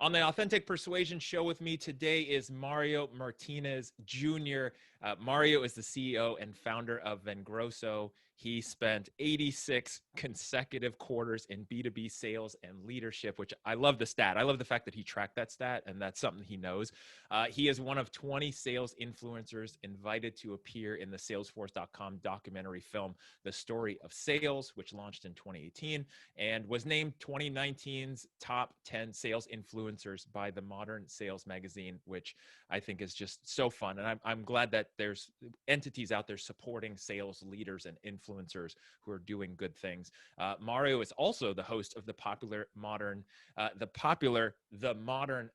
On the Authentic Persuasion show with me today is Mario Martinez Jr. Mario is the CEO and founder of Vengreso. He spent 86 consecutive quarters in B2B sales and leadership, which I love the stat. I love the fact that he tracked that stat, and that's something he knows. He is one of 20 sales influencers invited to appear in the Salesforce.com documentary film, The Story of Sales, which launched in 2018 and was named 2019's top 10 sales influencers by the Modern Sales magazine, which I think is just so fun. And I'm glad that there's entities out there supporting sales leaders and influencers who are doing good things. Mario is also the host of the Modern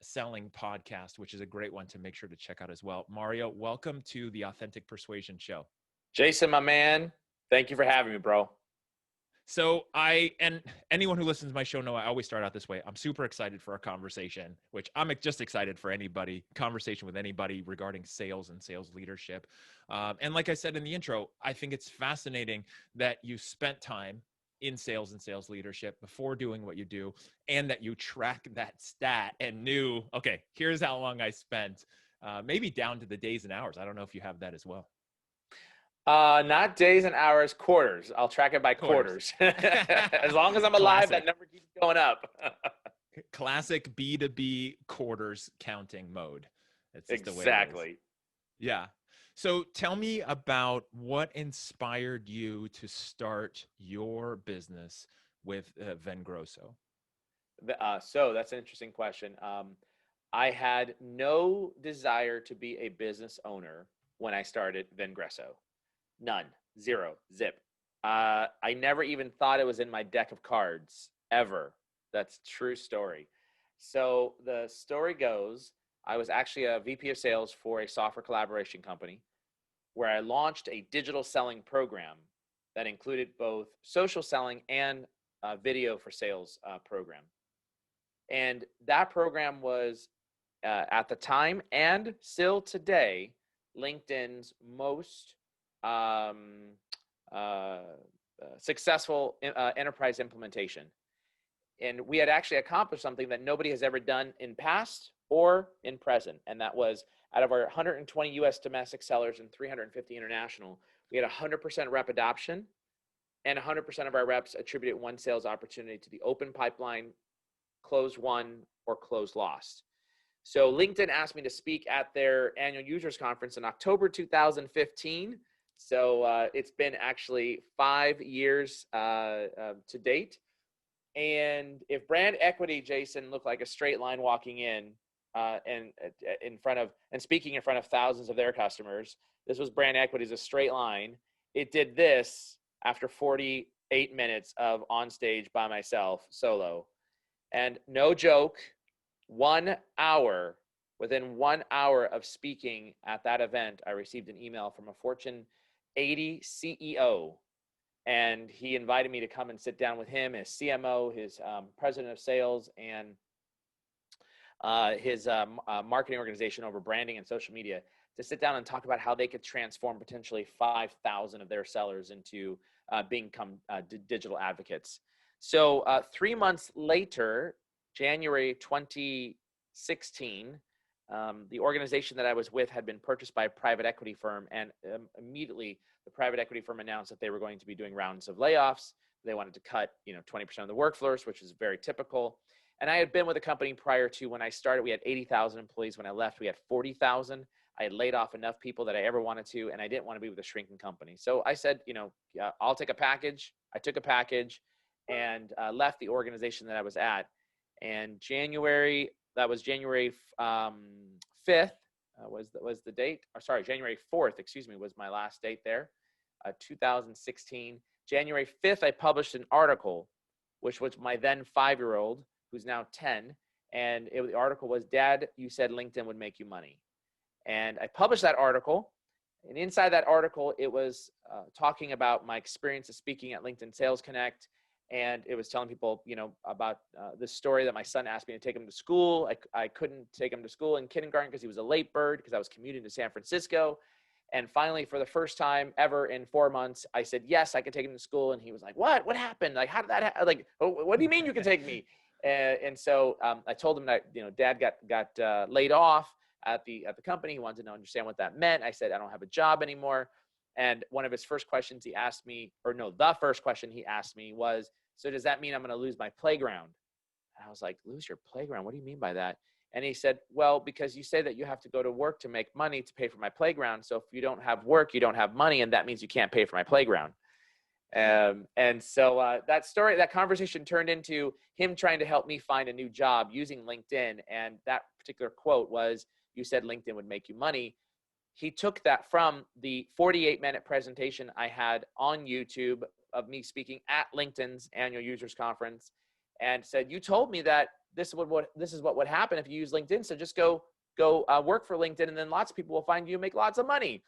Selling podcast, which is a great one to make sure to check out as well. Mario, welcome to the Authentic Persuasion show. Jason, my man, thank you for having me, bro. So and anyone who listens to my show know I always start out this way. I'm super excited for our conversation, which I'm just excited for conversation with anybody regarding sales and sales leadership. And like I said in the intro, I think it's fascinating that you spent time in sales and sales leadership before doing what you do, and that you track that stat and knew, okay, here's how long I spent, maybe down to the days and hours. I don't know if you have that as well. Not days and hours, quarters. I'll track it by quarters. As long as I'm alive, that number keeps going up. Classic B2B quarters counting mode. That's just exactly the way it is. Yeah. So tell me about what inspired you to start your business with Vengreso. So that's an interesting question. I had no desire to be a business owner when I started Vengreso. None, zero, zip. I never even thought it was in my deck of cards, ever. That's a true story. So the story goes, I was actually a VP of sales for a software collaboration company where I launched a digital selling program that included both social selling and video for sales program. And that program was, at the time and still today, LinkedIn's most successful enterprise implementation. And we had actually accomplished something that nobody has ever done in past or in present. And that was, out of our 120 US domestic sellers and 350 international, we had 100% rep adoption, and 100% of our reps attributed one sales opportunity to the open pipeline, closed won, or closed lost. So LinkedIn asked me to speak at their annual users conference in October 2015. So it's been actually 5 years to date. And if brand equity, Jason, looked like a straight line walking in and speaking in front of thousands of their customers, this was brand equity as a straight line. It did this after 48 minutes of on stage by myself, solo. And no joke, 1 hour, within 1 hour of speaking at that event, I received an email from a Fortune 80 CEO, and he invited me to come and sit down with him, his CMO, his president of sales, and his marketing organization over branding and social media, to sit down and talk about how they could transform potentially 5,000 of their sellers into become digital advocates. So 3 months later, January 2016, the organization that I was with had been purchased by a private equity firm, and immediately the private equity firm announced that they were going to be doing rounds of layoffs. They wanted to cut 20% of the workforce, which is very typical. And I had been with the company prior to when I started. We had 80,000 employees. When I left, we had 40,000. I had laid off enough people that I ever wanted to, and I didn't want to be with a shrinking company. So I said, I'll take a package. I took a package and left the organization that I was at. And January 5th was the date. Or sorry, January 4th, was my last date there, 2016. January 5th, I published an article, which was my then 5-year-old, who's now 10. And the article was, "Dad, you said LinkedIn would make you money." And I published that article. And inside that article, it was talking about my experience of speaking at LinkedIn Sales Connect. And it was telling people, about this story that my son asked me to take him to school. I couldn't take him to school in kindergarten because he was a late bird, because I was commuting to San Francisco. And finally, for the first time ever in 4 months, I said, yes, I can take him to school. And he was like, what happened? Like, how did that happen? Like, what do you mean you can take me? And so I told him that, dad got laid off at the company. He wanted to understand what that meant. I said, I don't have a job anymore. And one of his first questions he asked me, the first question he asked me was, so does that mean I'm going to lose my playground? And I was like, lose your playground? What do you mean by that? And he said, well, because you say that you have to go to work to make money to pay for my playground. So if you don't have work, you don't have money. And that means you can't pay for my playground. And so that conversation turned into him trying to help me find a new job using LinkedIn. And that particular quote was, you said LinkedIn would make you money. He took that from the 48-minute presentation I had on YouTube of me speaking at LinkedIn's annual users conference, and said, you told me that this is what would happen if you use LinkedIn. So just go work for LinkedIn, and then lots of people will find you and make lots of money.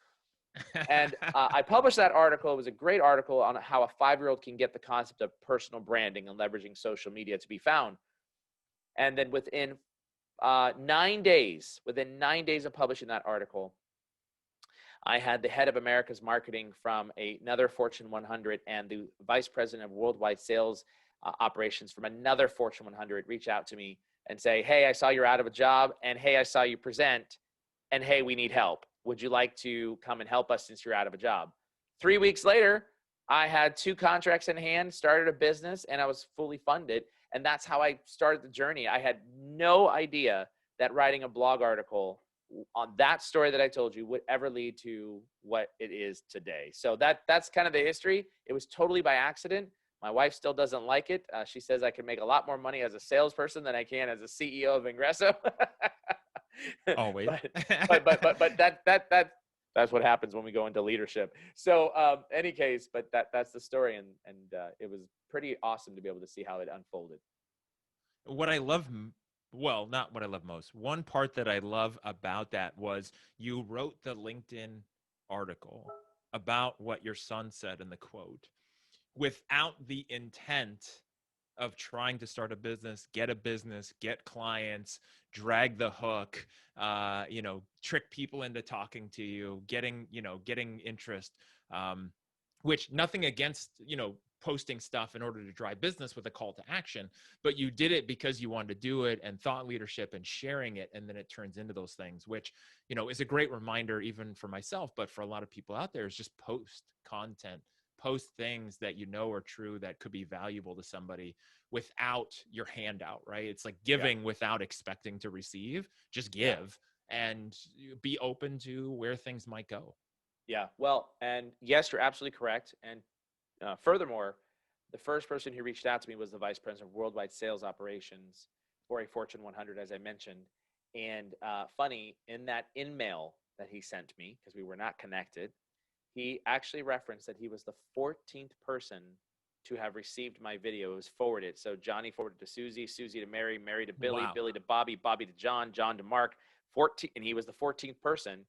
And I published that article. It was a great article on how a 5-year-old can get the concept of personal branding and leveraging social media to be found. And then within 9 days of publishing that article, I had the head of America's marketing from another Fortune 100 and the vice president of worldwide sales operations from another Fortune 100 reach out to me and say, hey, I saw you're out of a job, and hey, I saw you present, and hey, we need help. Would you like to come and help us since you're out of a job? 3 weeks later, I had 2 contracts in hand, started a business, and I was fully funded. And that's how I started the journey. I had no idea that writing a blog article on that story that I told you would ever lead to what it is today. So that's kind of the history. It was totally by accident. My wife still doesn't like it. She says I can make a lot more money as a salesperson than I can as a CEO of Vengreso. Always. but that's what happens when we go into leadership. So any case, but that's the story, and it was pretty awesome to be able to see how it unfolded. What I love, well, not what I love most. One part that I love about that was you wrote the LinkedIn article about what your son said in the quote without the intent of trying to start a business, get clients, drag the hook, trick people into talking to you, getting interest, which nothing against, posting stuff in order to drive business with a call to action, but you did it because you wanted to do it, and thought leadership and sharing it. And then it turns into those things, which, is a great reminder, even for myself, but for a lot of people out there, is just post content, post things that are true, that could be valuable to somebody without your handout, right? It's like giving without expecting to receive. Just give and be open to where things might go. Yeah. Well, and yes, you're absolutely correct. And furthermore, the first person who reached out to me was the vice president of worldwide sales operations for a Fortune 100, as I mentioned. And funny, in that in-mail that he sent me, because we were not connected, he actually referenced that he was the 14th person to have received my video. It was forwarded. So Johnny forwarded to Susie, Susie to Mary, Mary to Billy, Wow. Billy to Bobby, Bobby to John, John to Mark, 14, and he was the 14th person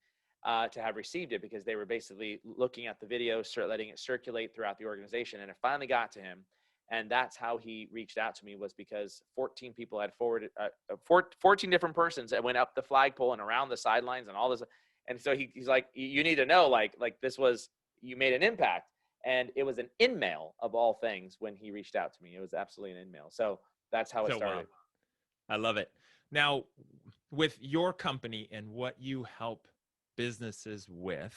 to have received it, because they were basically looking at the video, letting it circulate throughout the organization. And it finally got to him. And that's how he reached out to me, was because 14 people had forwarded, 14 different persons that went up the flagpole and around the sidelines and all this. And so he's like, you need to know, like this was, you made an impact. And it was an in-mail of all things when he reached out to me. It was absolutely an in-mail. So that's how it started. Wow. I love it. Now, with your company and what you help businesses with,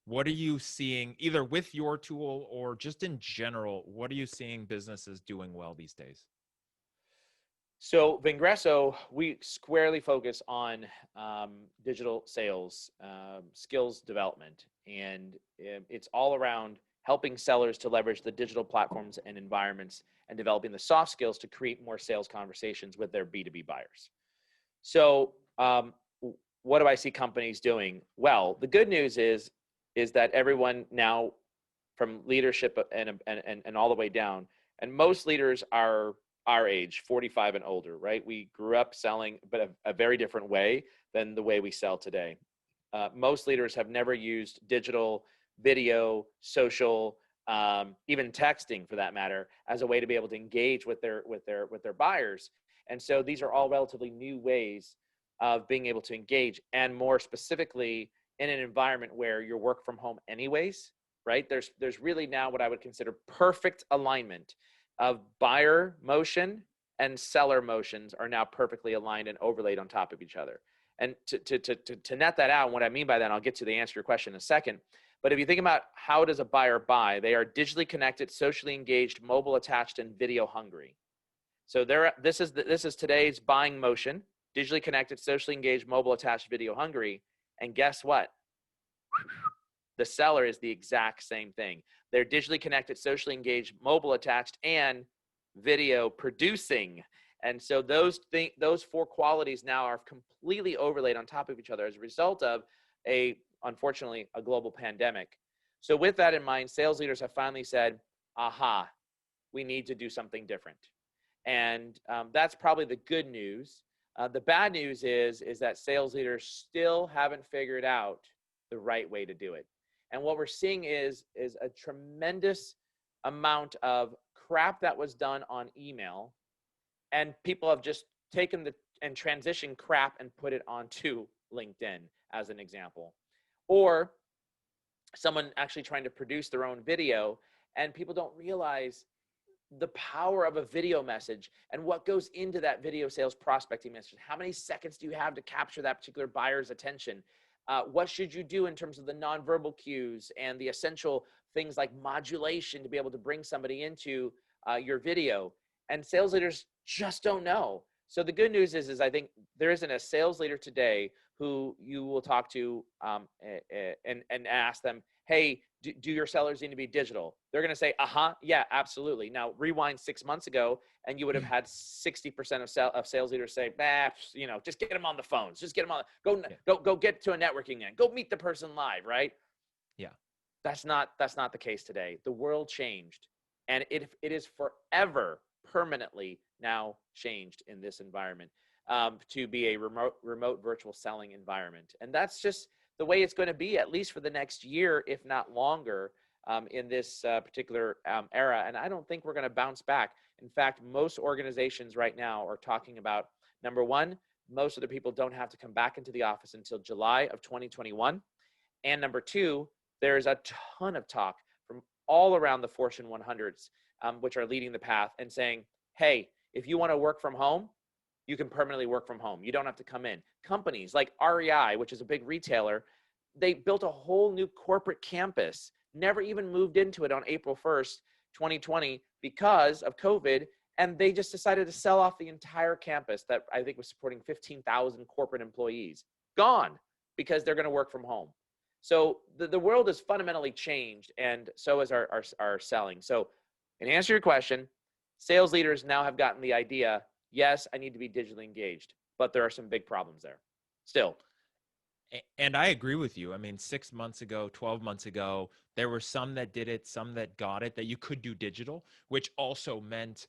what are you seeing, either with your tool or just in general, what are you seeing businesses doing well these days? So Vengreso, we squarely focus on digital sales, skills development, and it's all around helping sellers to leverage the digital platforms and environments, and developing the soft skills to create more sales conversations with their B2B buyers. So what do I see companies doing? Well, the good news is that everyone now, from leadership and all the way down, and most leaders are our age, 45 and older, right? We grew up selling, but a very different way than the way we sell today. Most leaders have never used digital, video, social, even texting for that matter, as a way to be able to engage with their buyers. And so these are all relatively new ways of being able to engage, and more specifically in an environment where you work from home anyways, right? There's really now what I would consider perfect alignment of buyer motion and seller motions are now perfectly aligned and overlaid on top of each other. And to net that out, and what I mean by that, and I'll get to the answer to your question in a second. But if you think about how does a buyer buy, they are digitally connected, socially engaged, mobile attached, and video hungry. So this is today's buying motion: digitally connected, socially engaged, mobile attached, video hungry. And guess what? The seller is the exact same thing. They're digitally connected, socially engaged, mobile attached, and video producing. And so those four qualities now are completely overlaid on top of each other as a result of unfortunately, a global pandemic. So with that in mind, sales leaders have finally said, aha, we need to do something different. And that's probably the good news. The bad news is that sales leaders still haven't figured out the right way to do it. And what we're seeing is a tremendous amount of crap that was done on email, and people have just taken and transitioned crap and put it onto LinkedIn as an example. Or someone actually trying to produce their own video, and people don't realize the power of a video message and what goes into that video sales prospecting message. How many seconds do you have to capture that particular buyer's attention? What should you do in terms of the nonverbal cues and the essential things like modulation to be able to bring somebody into your video? And sales leaders just don't know. So the good news is I think there isn't a sales leader today who you will talk to and ask them, hey, do your sellers need to be digital? They're going to say, yeah, absolutely. Now rewind 6 months ago, and you would have had 60% of sales leaders say, just get them on the phones, just get them on, go get to a networking event, go meet the person live, right? Yeah. That's not the case today. The world changed, and it is forever, permanently now changed in this environment to be a remote virtual selling environment. And that's just the way it's going to be, at least for the next year, if not longer, in this particular era. And I don't think we're going to bounce back. In fact, most organizations right now are talking about, number one, most of the people don't have to come back into the office until July of 2021. And number two, there's a ton of talk from all around the Fortune 100s, which are leading the path and saying, hey, if you want to work from home, you can permanently work from home. You don't have to come in. Companies like REI, which is a big retailer, they built a whole new corporate campus, never even moved into it on April 1st, 2020 because of COVID. And they just decided to sell off the entire campus that I think was supporting 15,000 corporate employees. Gone, because they're going to work from home. So the world has fundamentally changed, and so is our selling. So in answer to your question, sales leaders now have gotten the idea, yes, I need to be digitally engaged, but there are some big problems there still. And I agree with you. I mean, 6 months ago, 12 months ago, there were some that did it, some that got it, that you could do digital, which also meant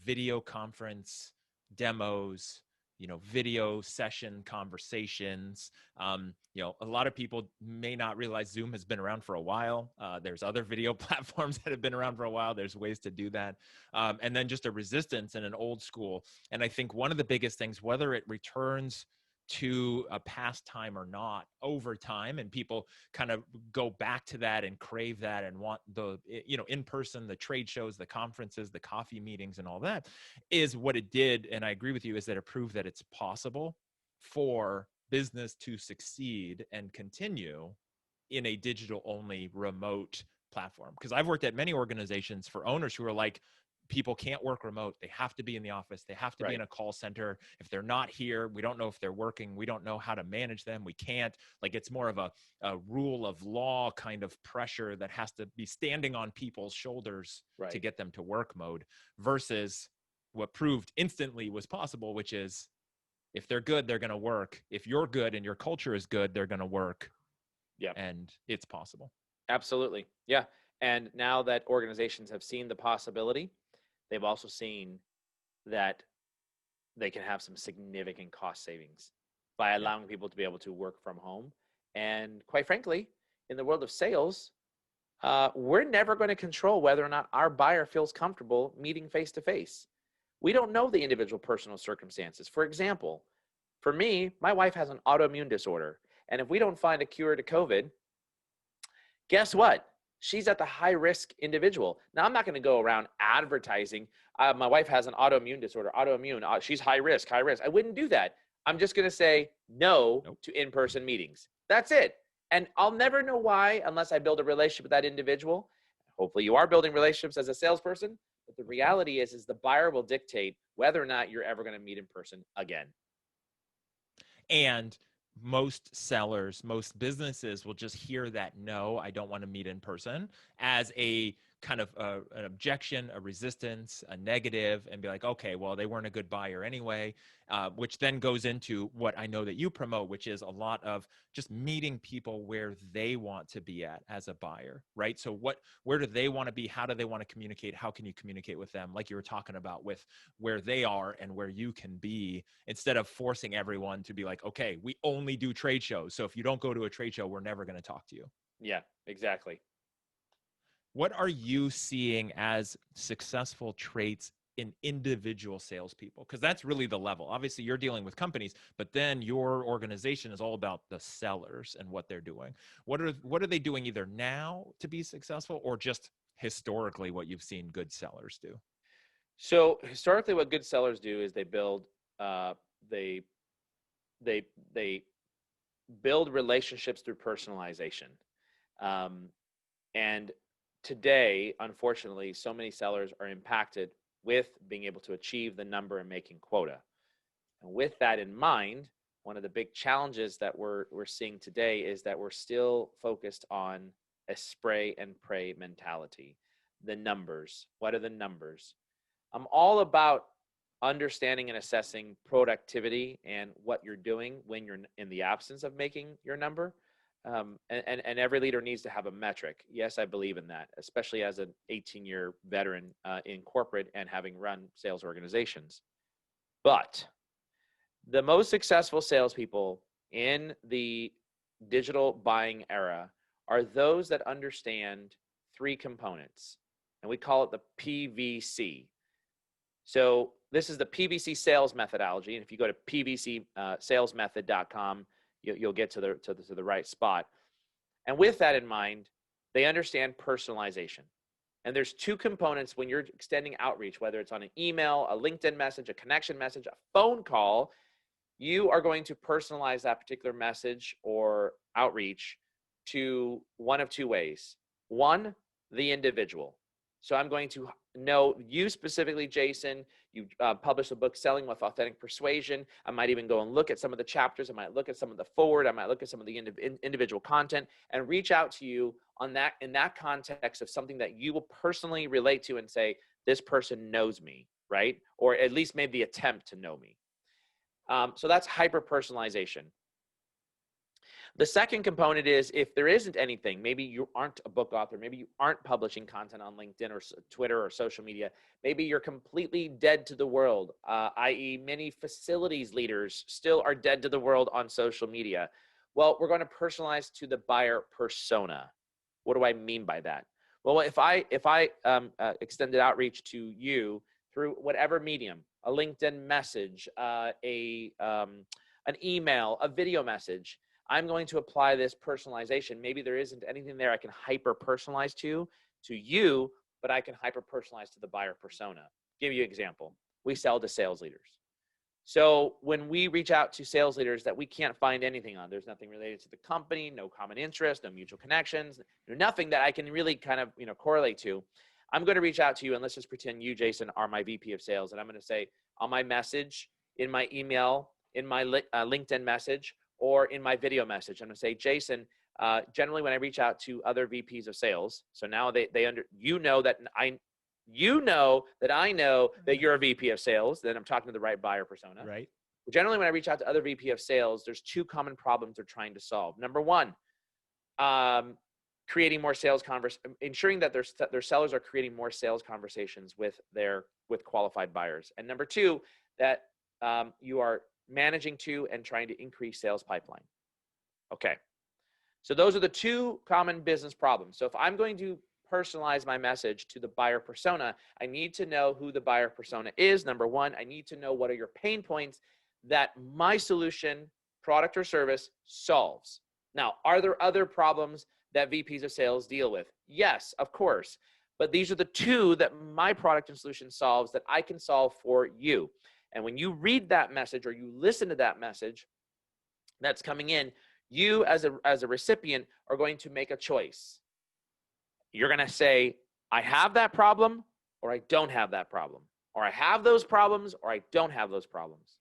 video conference demos, video session conversations. A lot of people may not realize Zoom has been around for a while. There's other video platforms that have been around for a while. There's ways to do that. And then just a resistance in an old school. And I think one of the biggest things, whether it returns to a pastime or not over time, and people kind of go back to that and crave that and want the in person, the trade shows, the conferences, the coffee meetings, and all that, is what it did. And I agree with you, is that it proved that it's possible for business to succeed and continue in a digital only remote platform. Because I've worked at many organizations for owners who are like, people can't work remote. They have to be in the office. They have to be in a call center. If they're not here, we don't know if they're working. We don't know how to manage them. We can't. Like, it's more of a rule of law kind of pressure that has to be standing on people's shoulders to get them to work mode, versus what proved instantly was possible, which is if they're good, they're going to work. If you're good and your culture is good, they're going to work. Yeah. And it's possible. Absolutely. Yeah. And now that organizations have seen the possibility, they've also seen that they can have some significant cost savings by allowing people to be able to work from home. And quite frankly, in the world of sales, we're never going to control whether or not our buyer feels comfortable meeting face to face. We don't know the individual personal circumstances. For example, for me, my wife has an autoimmune disorder. And if we don't find a cure to COVID, guess what? She's at the high risk individual. Now, I'm not going to go around advertising My wife has an autoimmune disorder, she's high risk, high risk. I wouldn't do that. I'm just going to say no Nope. to in-person meetings. That's it. And I'll never know why unless I build a relationship with that individual. Hopefully you are building relationships as a salesperson, but the reality is the buyer will dictate whether or not you're ever going to meet in person again. And most sellers, most businesses will just hear that no, I don't want to meet in person as a kind of an objection, a resistance, a negative, and be like, okay, well, they weren't a good buyer anyway, which then goes into what I know that you promote, which is a lot of just meeting people where they want to be at as a buyer, right? So where do they want to be? How do they want to communicate? How can you communicate with them? Like you were talking about with where they are and where you can be, instead of forcing everyone to be like, okay, we only do trade shows. So if you don't go to a trade show, we're never going to talk to you. Yeah, exactly. What are you seeing as successful traits in individual salespeople? Because that's really the level. Obviously, you're dealing with companies, but then your organization is all about the sellers and what they're doing. What are they doing either now to be successful, or just historically what you've seen good sellers do? So historically, what good sellers do is they build they they build relationships through personalization. And today, unfortunately, so many sellers are impacted with being able to achieve the number and making quota. And with that in mind, one of the big challenges that we're seeing today is that we're still focused on a spray and pray mentality. The numbers. What are the numbers? I'm all about understanding and assessing productivity and what you're doing when you're in the absence of making your number. And every leader needs to have a metric. Yes, I believe in that, especially as an 18-year veteran in corporate and having run sales organizations. But the most successful salespeople in the digital buying era are those that understand three components, and we call it the PVC. So this is the PVC sales methodology, and if you go to pvcsalesmethod.com, you'll get to the right spot. And with that in mind, they understand personalization. And there's two components when you're extending outreach, whether it's on an email, a LinkedIn message, a connection message, a phone call. You are going to personalize that particular message or outreach to one of two ways. One, the individual. So I'm going to know you specifically, Jason. You published a book, Selling with Authentic Persuasion. I might even go and look at some of the chapters. I might look at some of the forward. I might look at some of the individual content and reach out to you on that, in that context of something that you will personally relate to and say, this person knows me, right? Or at least made the attempt to know me. So that's hyper-personalization. The second component is if there isn't anything, maybe you aren't a book author, maybe you aren't publishing content on LinkedIn or Twitter or social media, maybe you're completely dead to the world, i.e. many facilities leaders still are dead to the world on social media. Well, we're going to personalize to the buyer persona. What do I mean by that? Well, if I extended outreach to you through whatever medium, a LinkedIn message, an email, a video message, I'm going to apply this personalization. Maybe there isn't anything there I can hyper personalize to you, but I can hyper personalize to the buyer persona. Give you an example. We sell to sales leaders. So when we reach out to sales leaders that we can't find anything on, there's nothing related to the company, no common interest, no mutual connections, nothing that I can really kind of, correlate to. I'm going to reach out to you, and let's just pretend you, Jason, are my VP of sales. And I'm going to say on my message, in my email, in my LinkedIn message, or in my video message, I'm going to say, Jason, generally when I reach out to other VPs of sales, so now you know that I know that you're a VP of sales, then I'm talking to the right buyer persona. Right. Generally, when I reach out to other VP of sales, there's two common problems they're trying to solve. Number one, creating more sales ensuring that their sellers are creating more sales conversations with qualified buyers. And number two, that you are managing to and trying to increase sales pipeline. Okay. So those are the two common business problems. So if I'm going to personalize my message to the buyer persona, I need to know who the buyer persona is. Number one, I need to know what are your pain points that my solution, product or service, solves. Now, are there other problems that VPs of sales deal with? Yes, of course. but these are the two that my product and solution solves that I can solve for you. And when you read that message or you listen to that message that's coming in, you as a recipient are going to make a choice. You're going to say, I have that problem, or I don't have that problem, or I have those problems, or I don't have those problems.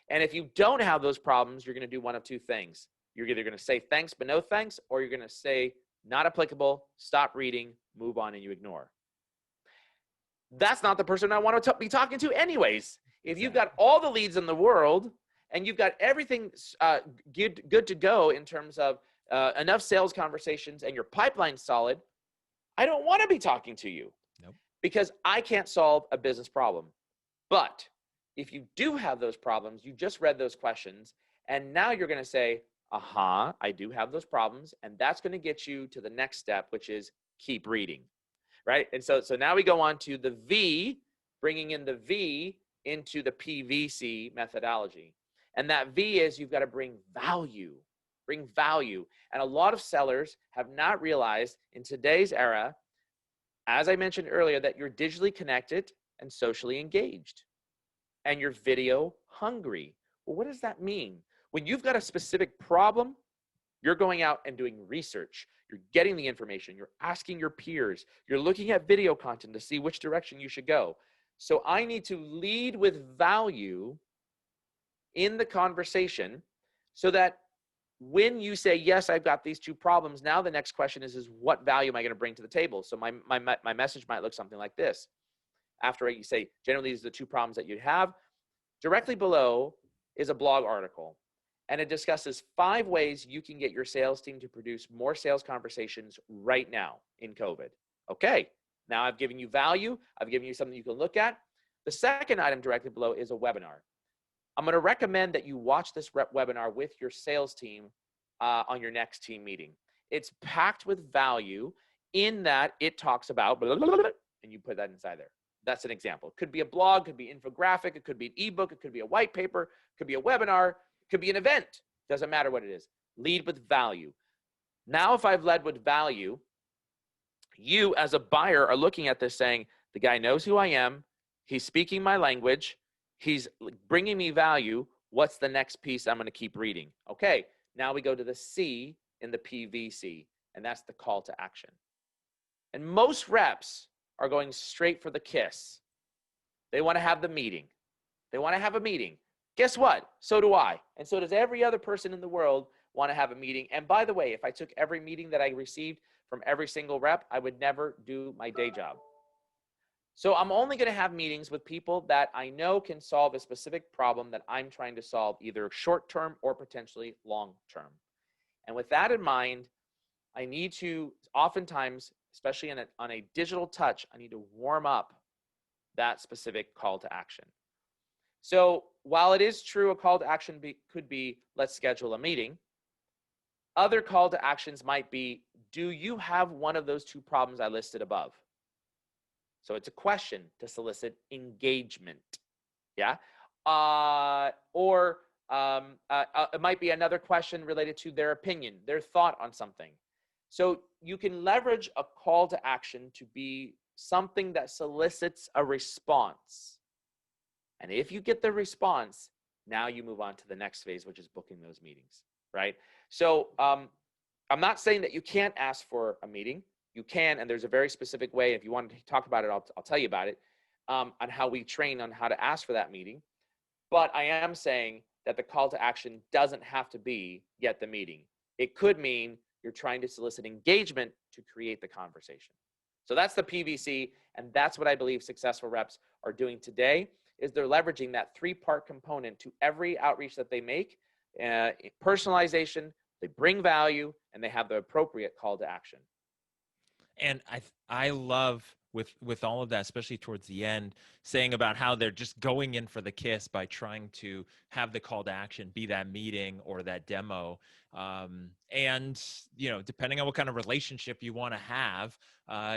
And if you don't have those problems, you're going to do one of two things. You're either going to say thanks, but no thanks, or you're going to say not applicable, stop reading, move on, and you ignore. That's not the person I want to be talking to anyways. If you've got all the leads in the world and you've got everything good to go in terms of enough sales conversations and your pipeline's solid, I don't want to be talking to you. Nope. Because I can't solve a business problem. But if you do have those problems, you just read those questions, and now you're going to say, I do have those problems, and that's going to get you to the next step, which is keep reading, right? And so now we go on to the V, bringing in the V into the PVC methodology. And that V is you've got to bring value. And a lot of sellers have not realized in today's era, as I mentioned earlier, that you're digitally connected and socially engaged. And you're video hungry. Well, what does that mean? When you've got a specific problem, you're going out and doing research. You're getting the information. You're asking your peers. You're looking at video content to see which direction you should go. So I need to lead with value in the conversation so that when you say, yes, I've got these two problems, now the next question is what value am I going to bring to the table? So my message might look something like this. After you say, generally, these are the two problems that you'd have, directly below is a blog article. And it discusses 5 ways you can get your sales team to produce more sales conversations right now in COVID. Okay, now I've given you value. I've given you something you can look at. The second item directly below is a webinar. I'm going to recommend that you watch this webinar with your sales team on your next team meeting. It's packed with value in that it talks about, blah, blah, blah, blah, and you put that inside there. That's an example. It could be a blog, could be infographic, it could be an ebook, it could be a white paper, it could be a webinar, it could be an event. Doesn't matter what it is. Lead with value. Now, if I've led with value, you as a buyer are looking at this saying, the guy knows who I am, he's speaking my language, he's bringing me value. What's the next piece I'm going to keep reading? Okay, now we go to the C in the PVC, and that's the call to action. And most reps are going straight for the kiss. They want to have the meeting. They want to have a meeting. Guess what? So do I. And so does every other person in the world want to have a meeting. And by the way, if I took every meeting that I received from every single rep, I would never do my day job. So I'm only going to have meetings with people that I know can solve a specific problem that I'm trying to solve, either short-term or potentially long-term. And with that in mind, I need to oftentimes, especially on a digital touch, I need to warm up that specific call to action. So while it is true a call to action could be, let's schedule a meeting, other call to actions might be, do you have one of those 2 problems I listed above? So it's a question to solicit engagement, yeah? Or it might be another question related to their opinion, their thought on something. So you can leverage a call to action to be something that solicits a response. And if you get the response, now you move on to the next phase, which is booking those meetings, right? So I'm not saying that you can't ask for a meeting. You can, and there's a very specific way. If you want to talk about it, I'll tell you about it, on how we train on how to ask for that meeting. But I am saying that the call to action doesn't have to be get the meeting. It could mean you're trying to solicit engagement to create the conversation. So that's the PVC, and that's what I believe successful reps are doing today, is they're leveraging that 3-part component to every outreach that they make. Personalization, they bring value, and they have the appropriate call to action. And I love with all of that, especially towards the end, saying about how they're just going in for the kiss by trying to have the call to action be that meeting or that demo. And, you know, depending on what kind of relationship you want to have,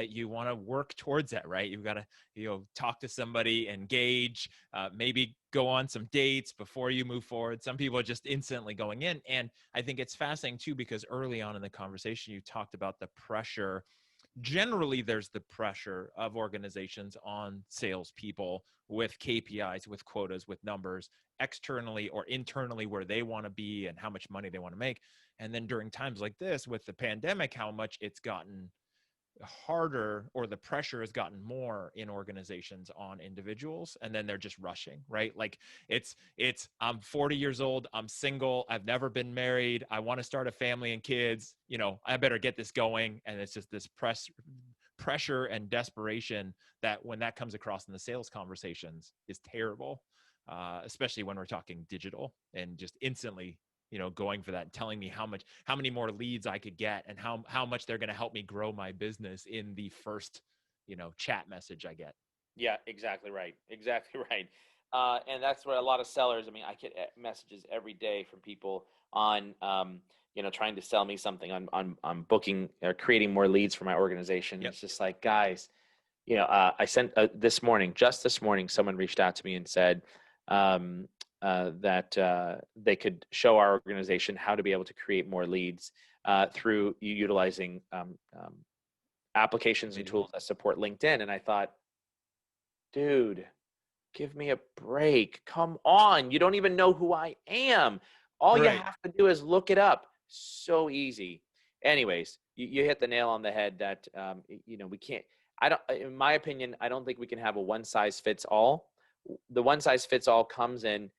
you want to work towards that, right? You've got to, you know, talk to somebody, engage, maybe go on some dates before you move forward. Some people are just instantly going in. And I think it's fascinating too, because early on in the conversation, you talked about the pressure generally there's the pressure of organizations on salespeople with KPIs, with quotas, with numbers, externally or internally, where they want to be and how much money they want to make. And then during times like this with the pandemic, how much it's gotten harder, or the pressure has gotten more in organizations on individuals, and then they're just rushing, right? Like it's I'm 40 years old, I'm single, I've never been married, I want to start a family and kids, I better get this going. And it's just this pressure and desperation that when that comes across in the sales conversations is terrible, especially when we're talking digital and just instantly going for that and telling me how many more leads I could get, and how much they're going to help me grow my business in the first, chat message I get. Yeah, exactly right. Exactly right. And that's what a lot of sellers, I mean, I get messages every day from people on, trying to sell me something on booking or creating more leads for my organization. Yep. It's just like, guys, I sent just this morning, someone reached out to me and said that they could show our organization how to be able to create more leads through utilizing applications and Amazing. tools that support LinkedIn. And I thought, dude, give me a break. Come on. You don't even know who I am. All you Right. have to do is look it up. So easy. Anyways, you hit the nail on the head that, we can't, in my opinion, I don't think we can have a one size fits all. The one size fits all comes in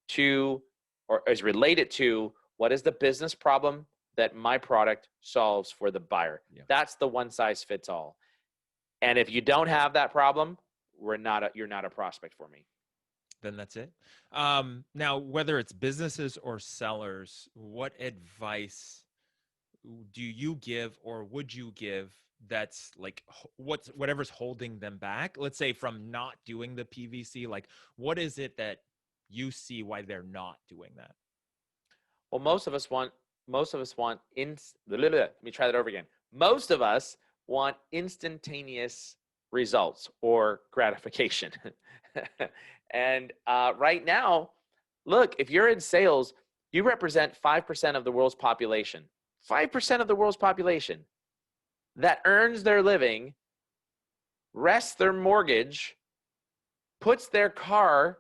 to, or is related to, what is the business problem that my product solves for the buyer? Yeah. That's the one size fits all. And if you don't have that problem, you're not a prospect for me. Then that's it. Now, whether it's businesses or sellers, what advice do you give, or would you give, that's like whatever's holding them back, let's say, from not doing the PVC? Like, what is it that you see why they're not doing that? Well, let me try that over again. Most of us want instantaneous results or gratification. And right now, look, if you're in sales, you represent 5% of the world's population. 5% of the world's population that earns their living, rests their mortgage, puts their car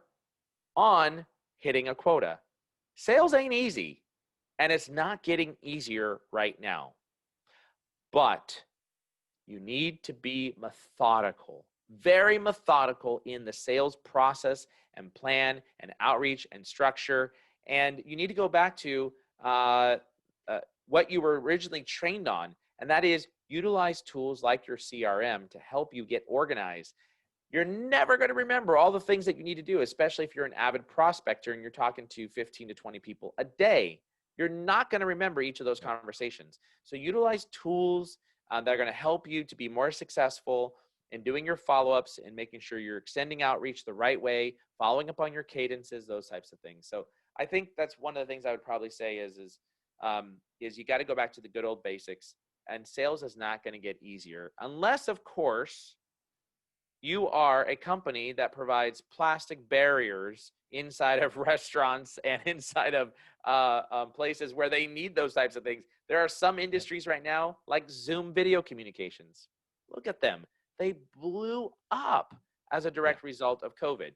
on hitting a quota. Sales ain't easy, and it's not getting easier right now. But you need to be methodical, very methodical in the sales process and plan and outreach and structure. And you need to go back to what you were originally trained on, and that is utilize tools like your CRM to help you get organized. You're never going to remember all the things that you need to do, especially if you're an avid prospector and you're talking to 15 to 20 people a day. You're not going to remember each of those conversations. So utilize tools that are going to help you to be more successful in doing your follow-ups and making sure you're extending outreach the right way, following up on your cadences, those types of things. So I think that's one of the things I would probably say is you got to go back to the good old basics, and sales is not going to get easier unless, of course, you are a company that provides plastic barriers inside of restaurants and inside of places where they need those types of things. There are some industries right now, like Zoom video communications. Look at them. They blew up as a direct result of COVID.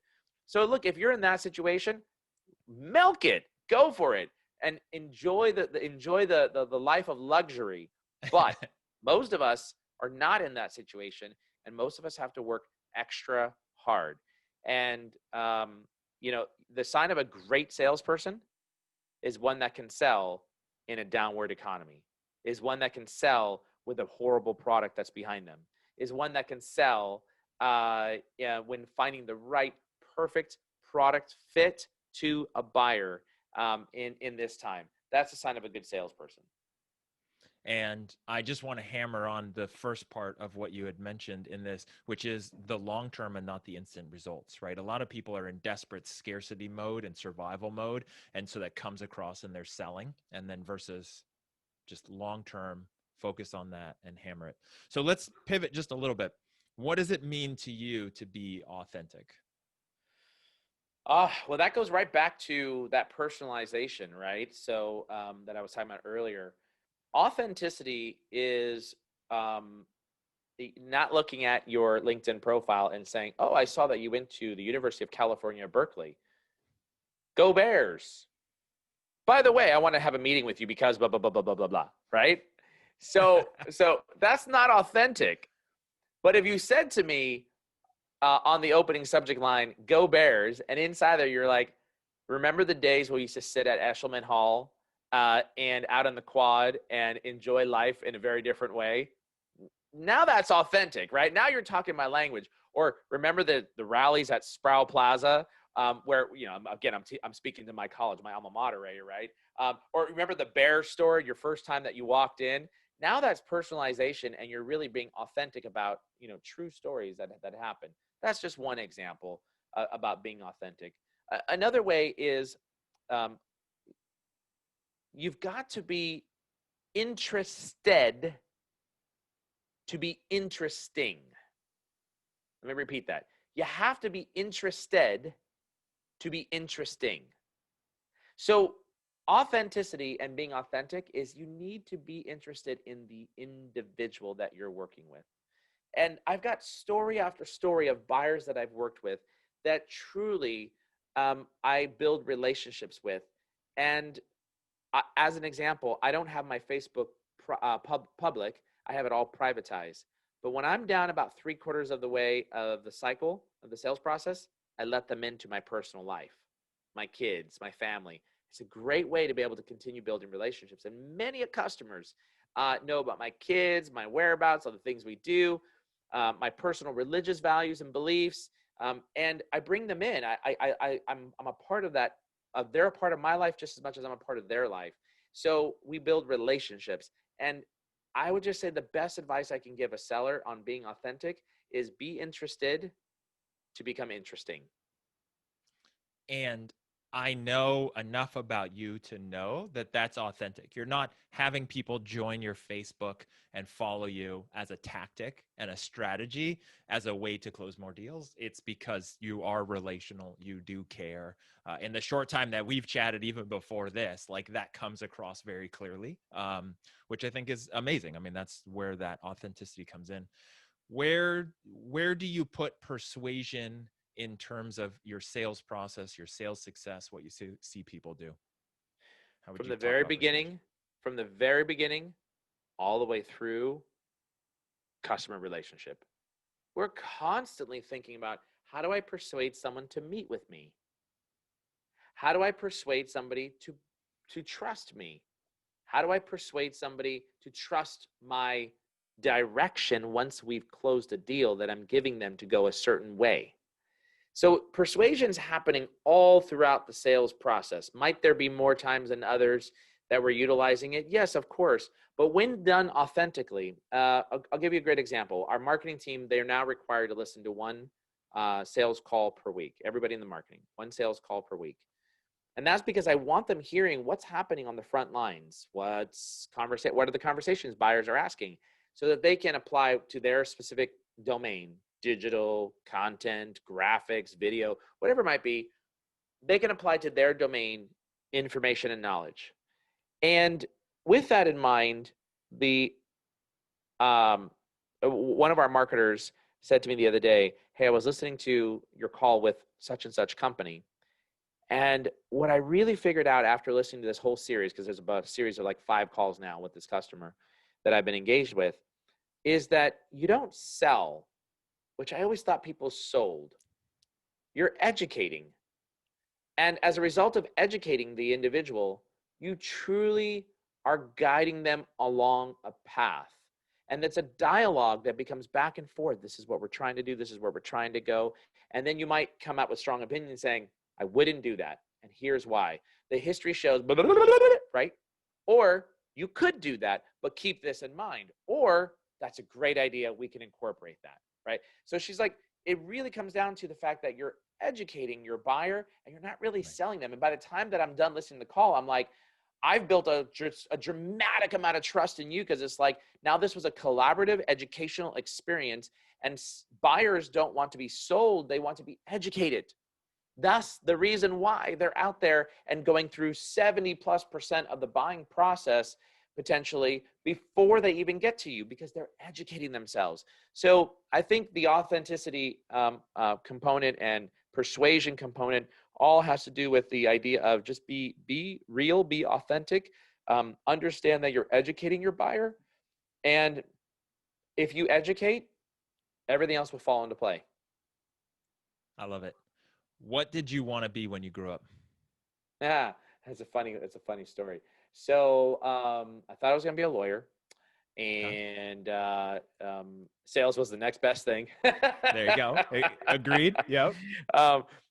So look, if you're in that situation, milk it, go for it, and enjoy the life of luxury. But most of us are not in that situation, and most of us have to work extra hard. And the sign of a great salesperson is one that can sell in a downward economy, is one that can sell with a horrible product that's behind them, is one that can sell when finding the right perfect product fit to a buyer in this time. That's a sign of a good salesperson. And I just want to hammer on the first part of what you had mentioned in this, which is the long term and not the instant results, right? A lot of people are in desperate scarcity mode and survival mode. And so that comes across in their selling, and then versus just long term, focus on that and hammer it. So let's pivot just a little bit. What does it mean to you to be authentic? Well, that goes right back to that personalization, right? So that I was talking about earlier. Authenticity is not looking at your LinkedIn profile and saying, oh, I saw that you went to the University of California, Berkeley. Go Bears. By the way, I want to have a meeting with you because blah, blah, blah, blah, blah, blah, blah, right? So that's not authentic. But if you said to me on the opening subject line, go Bears, and inside there you're like, remember the days where we used to sit at Eshelman Hall and out on the quad and enjoy life in a very different way? Now that's authentic, right? Now you're talking my language. Or remember the rallies at Sproul Plaza where, you know, again, I'm speaking to my college, my alma mater, right? Or remember the Bear store, your first time that you walked in? Now that's personalization, and you're really being authentic about, you know, true stories that happen. That's just one example about being authentic. Another way is you've got to be interested to be interesting. Let me repeat that. You have to be interested to be interesting. So authenticity and being authentic is you need to be interested in the individual that you're working with. And I've got story after story of buyers that I've worked with that truly I build relationships with. And as an example, I don't have my Facebook public. I have it all privatized. But when I'm down about 3/4 of the way of the cycle of the sales process, I let them into my personal life, my kids, my family. It's a great way to be able to continue building relationships. And many customers know about my kids, my whereabouts, all the things we do, my personal religious values and beliefs. And I bring them in. I'm a part of that. They're a part of my life just as much as I'm a part of their life. So we build relationships. And I would just say the best advice I can give a seller on being authentic is be interested to become interesting. And I know enough about you to know that that's authentic. You're not having people join your Facebook and follow you as a tactic and a strategy as a way to close more deals. It's because you are relational. You do care. In the short time that we've chatted, even before this, like that comes across very clearly, which I think is amazing. I mean, that's where that authenticity comes in. Where do you put persuasion in terms of your sales process, your sales success, what you see people do? How would From you the talk very about persuasion? beginning, from the very beginning, all the way through customer relationship. We're constantly thinking about, how do I persuade someone to meet with me? How do I persuade somebody to trust me? How do I persuade somebody to trust my direction once we've closed a deal that I'm giving them to go a certain way? So persuasion's happening all throughout the sales process. Might there be more times than others that we're utilizing it? Yes, of course. But when done authentically, I'll give you a great example. Our marketing team, they're now required to listen to one sales call per week. Everybody in the marketing, one sales call per week. And that's because I want them hearing what's happening on the front lines. What are the conversations buyers are asking, so that they can apply to their specific domain, digital, content, graphics, video, whatever it might be. They can apply to their domain information and knowledge. And with that in mind, one of our marketers said to me the other day, hey, I was listening to your call with such and such company. And what I really figured out after listening to this whole series, because there's about a series of like 5 calls now with this customer that I've been engaged with, is that you don't sell, which I always thought people sold. You're educating. And as a result of educating the individual, you truly are guiding them along a path. And it's a dialogue that becomes back and forth. This is what we're trying to do. This is where we're trying to go. And then you might come out with strong opinions saying, I wouldn't do that. And here's why. The history shows, right? Or you could do that, but keep this in mind. Or that's a great idea. We can incorporate that, right? So she's like, it really comes down to the fact that you're educating your buyer and you're not really selling them. And by the time that I'm done listening to the call, I'm like, I've built a dramatic amount of trust in you, because it's like, now this was a collaborative educational experience, and buyers don't want to be sold. They want to be educated. Thus, the reason why they're out there and going through 70+% of the buying process potentially before they even get to you, because they're educating themselves. So I think the authenticity component and persuasion component all has to do with the idea of just be real, be authentic, understand that you're educating your buyer. And if you educate, everything else will fall into play. I love it. What did you want to be when you grew up? Yeah, that's a funny story. So I thought I was going to be a lawyer, Okay. and sales was the next best thing. There you go. Agreed. Yep.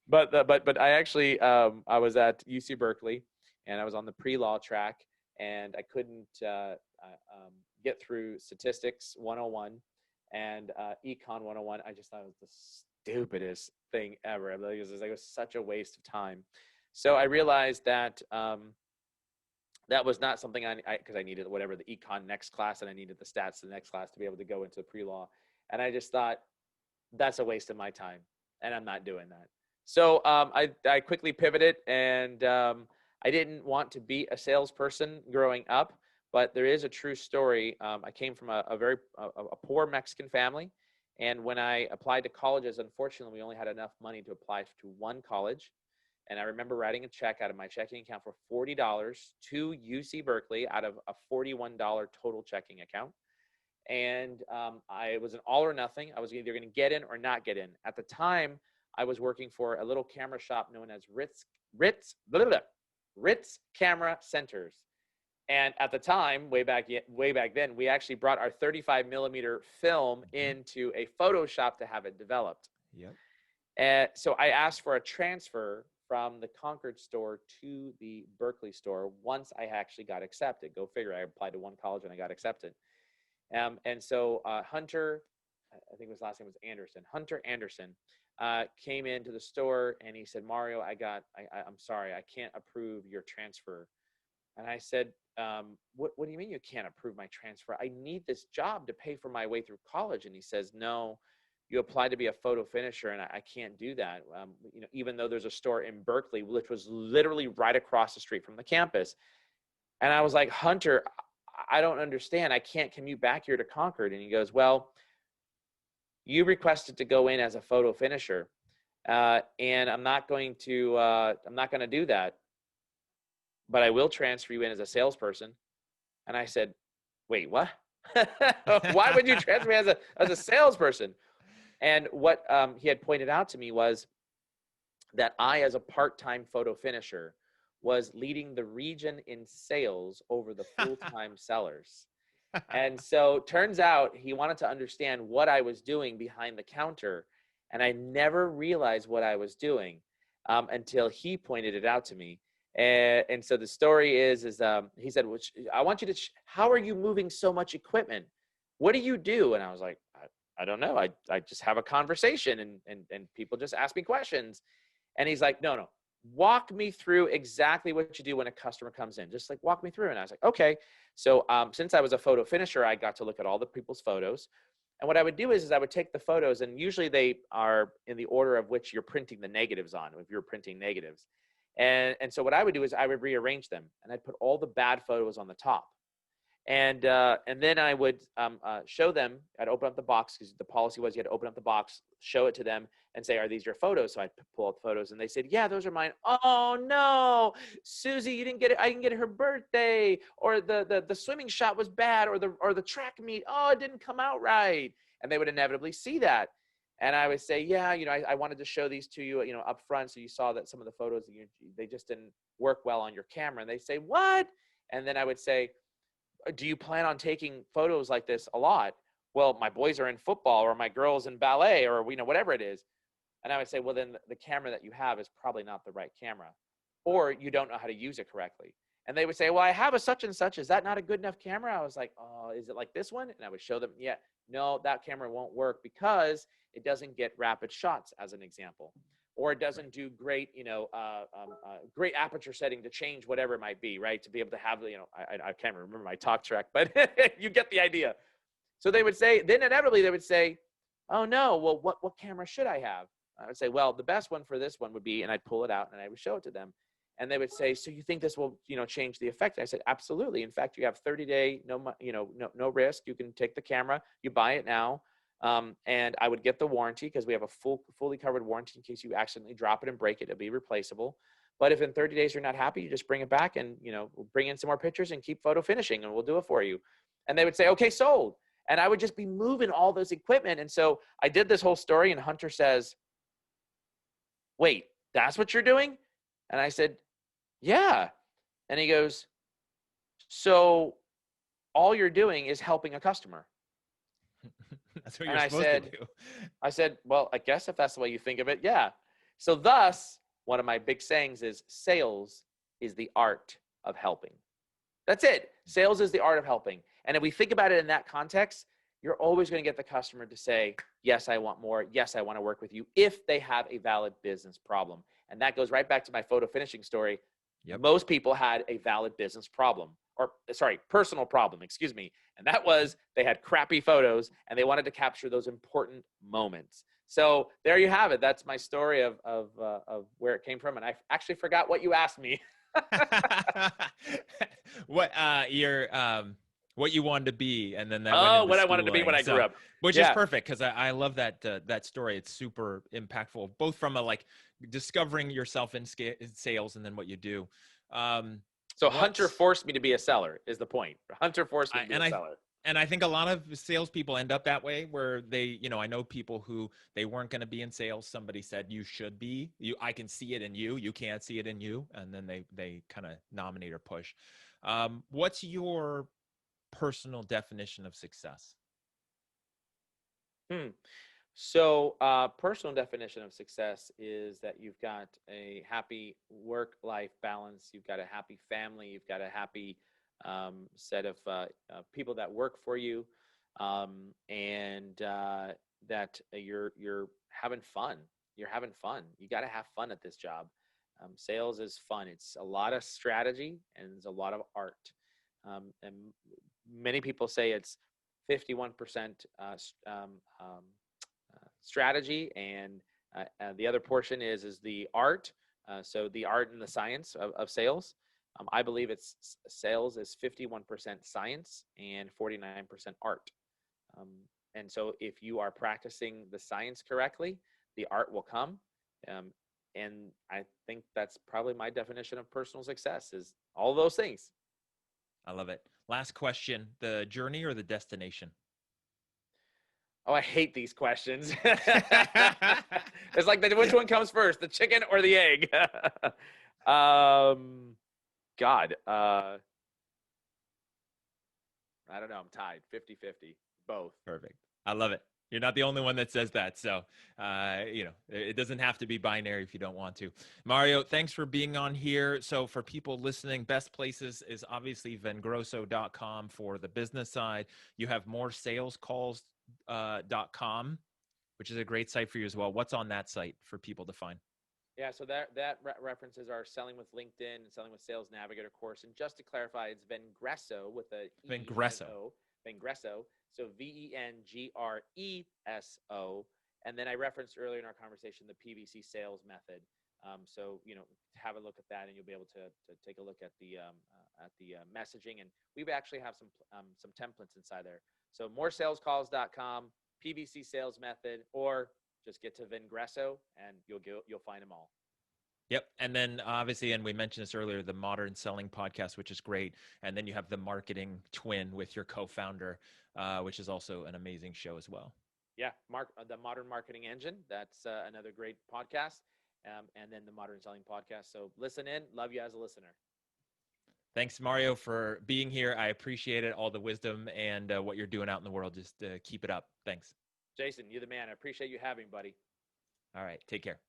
But I actually I was at UC Berkeley, and I was on the pre-law track, and I couldn't get through statistics 101 and econ 101. I just thought it was the stupidest thing ever. It was such a waste of time. So I realized that that was not something because I needed whatever the econ next class, and I needed the stats the next class to be able to go into the pre-law. And I just thought, that's a waste of my time, and I'm not doing that. So I quickly pivoted, and I didn't want to be a salesperson growing up, but there is a true story. I came from a very poor Mexican family, and when I applied to colleges, unfortunately, we only had enough money to apply to one college. And I remember writing a check out of my checking account for $40 to UC Berkeley out of a $41 total checking account. And I was an all or nothing. I was either going to get in or not get in. At the time, I was working for a little camera shop known as Ritz Camera Centers. And at the time, way back then, we actually brought our 35 millimeter film into a Photoshop to have it developed. Yep. And so I asked for a transfer from the Concord store to the Berkeley store once I actually got accepted. Go figure. I applied to one college and I got accepted. And so Hunter, I think his last name was Anderson. Hunter Anderson came into the store and he said, "Mario, I'm sorry, I can't approve your transfer." And I said, what do you mean you can't approve my transfer? I need this job to pay for my way through college. And he says, "No, you applied to be a photo finisher, and I can't do that. Even though there's a store in Berkeley, which was literally right across the street from the campus." And I was like, "Hunter, I don't understand. I can't commute back here to Concord." And he goes, "Well, you requested to go in as a photo finisher, and I'm not going to do that, but I will transfer you in as a salesperson." And I said, "Wait, what? Why would you transfer me as a salesperson?" And what he had pointed out to me was that I, as a part-time photo finisher, was leading the region in sales over the full-time sellers. And so turns out he wanted to understand what I was doing behind the counter. And I never realized what I was doing until he pointed it out to me. And so the story is he said, "I want you to, how are you moving so much equipment? What do you do?" And I was like, I don't know. I just have a conversation and people just ask me questions. And he's like, no, walk me through exactly what you do when a customer comes in. Just like walk me through. And I was like, okay. So since I was a photo finisher, I got to look at all the people's photos. And what I would do is I would take the photos, and usually they are in the order of which you're printing the negatives on, if you're printing negatives. And so what I would do is I would rearrange them, and I'd put all the bad photos on the top. And then I would show them. I'd open up the box, because the policy was you had to open up the box, show it to them, and say, "Are these your photos?" So I'd pull out the photos, and they said, "Yeah, those are mine." "Oh no, Susie, you didn't get it. I didn't get her birthday, or the swimming shot was bad, or the track meet. Oh, it didn't come out right." And they would inevitably see that. And I would say, "Yeah, I wanted to show these to you, up front, so you saw that some of the photos they just didn't work well on your camera." And they say, "What?" And then I would say, "Do you plan on taking photos like this a lot?" "Well, my boys are in football, or my girls in ballet, or whatever it is." And I would say, "Well, then the camera that you have is probably not the right camera, or you don't know how to use it correctly." And they would say, "Well, I have a such and such. Is that not a good enough camera?" I was like, "Oh, is it like this one?" And I would show them, "Yeah, no, that camera won't work because it doesn't get rapid shots," as an example. Or it doesn't do great, great aperture setting to change whatever it might be, right? To be able to have, I can't remember my talk track, but you get the idea. So they would say, then inevitably they would say, "Oh no, well, what camera should I have?" I would say, "Well, the best one for this one would be," and I'd pull it out and I would show it to them. And they would say, so you think this will, change the effect? I said, absolutely. In fact, you have 30-day, no risk. You can take the camera, you buy it now. And I would get the warranty because we have a fully covered warranty in case you accidentally drop it and break it. It'll be replaceable. But if in 30 days you're not happy, you just bring it back and, we'll bring in some more pictures and keep photo finishing and we'll do it for you. And they would say, okay, sold. And I would just be moving all this equipment. And so I did this whole story and Hunter says, wait, that's what you're doing? And I said, yeah. And he goes, so all you're doing is helping a customer. That's what you're supposed to do. I said, well, I guess if that's the way you think of it, yeah. So thus, one of my big sayings is sales is the art of helping. That's it. Sales is the art of helping. And if we think about it in that context, you're always going to get the customer to say, yes, I want more. Yes, I want to work with you if they have a valid business problem. And that goes right back to my photo finishing story. Yep. Most people had a valid business problem personal problem, excuse me. And that was they had crappy photos and they wanted to capture those important moments. So there you have it. That's my story of where it came from. And I actually forgot what you asked me. What you wanted to be, and then that what I wanted to be when I grew up, which is perfect because I love that story. It's super impactful, both from a discovering yourself in sales and then what you do. So Hunter forced me to be a seller is the point. Hunter forced me to be a seller. And I think a lot of salespeople end up that way where they, I know people who they weren't going to be in sales. Somebody said, you should be. I can see it in you. You can't see it in you. And then they kind of nominate or push. What's your personal definition of success? So personal definition of success is that you've got a happy work-life balance. You've got a happy family. You've got a happy set of people that work for you, and that you're having fun. You're having fun. You got to have fun at this job. Sales is fun. It's a lot of strategy and it's a lot of art. And many people say it's 51% strategy, and the other portion is the art. So the art and the science of sales. I believe sales is 51% science and 49% art. And so if you are practicing the science correctly, the art will come. And I think that's probably my definition of personal success is all those things. I love it. Last question, the journey or the destination? Oh, I hate these questions. It's like which one comes first, the chicken or the egg? God. I don't know. I'm tied. 50-50. Both. Perfect. I love it. You're not the only one that says that. So, it doesn't have to be binary if you don't want to. Mario, thanks for being on here. So for people listening, best places is obviously vengreso.com for the business side. You have moresalescalls.com, which is a great site for you as well. What's on that site for people to find? Yeah, so that references our Selling with LinkedIn and Selling with Sales Navigator course. And just to clarify, it's Vengreso with a Vengreso. Vengreso. So VENGRESO. And then I referenced earlier in our conversation the PVC sales method. So have a look at that, and you'll be able to take a look at the messaging. And we actually have some templates inside there. So moresalescalls.com, PVC sales method, or just get to Vengreso and you'll find them all. Yep. And then obviously, and we mentioned this earlier, the Modern Selling podcast, which is great. And then you have the Marketing Twin with your co-founder, which is also an amazing show as well. Yeah. The Modern Marketing Engine. That's another great podcast. And then the Modern Selling podcast. So listen in. Love you as a listener. Thanks, Mario, for being here. I appreciate it. All the wisdom and what you're doing out in the world. Just keep it up. Thanks. Jason, you're the man. I appreciate you having me, buddy. All right. Take care.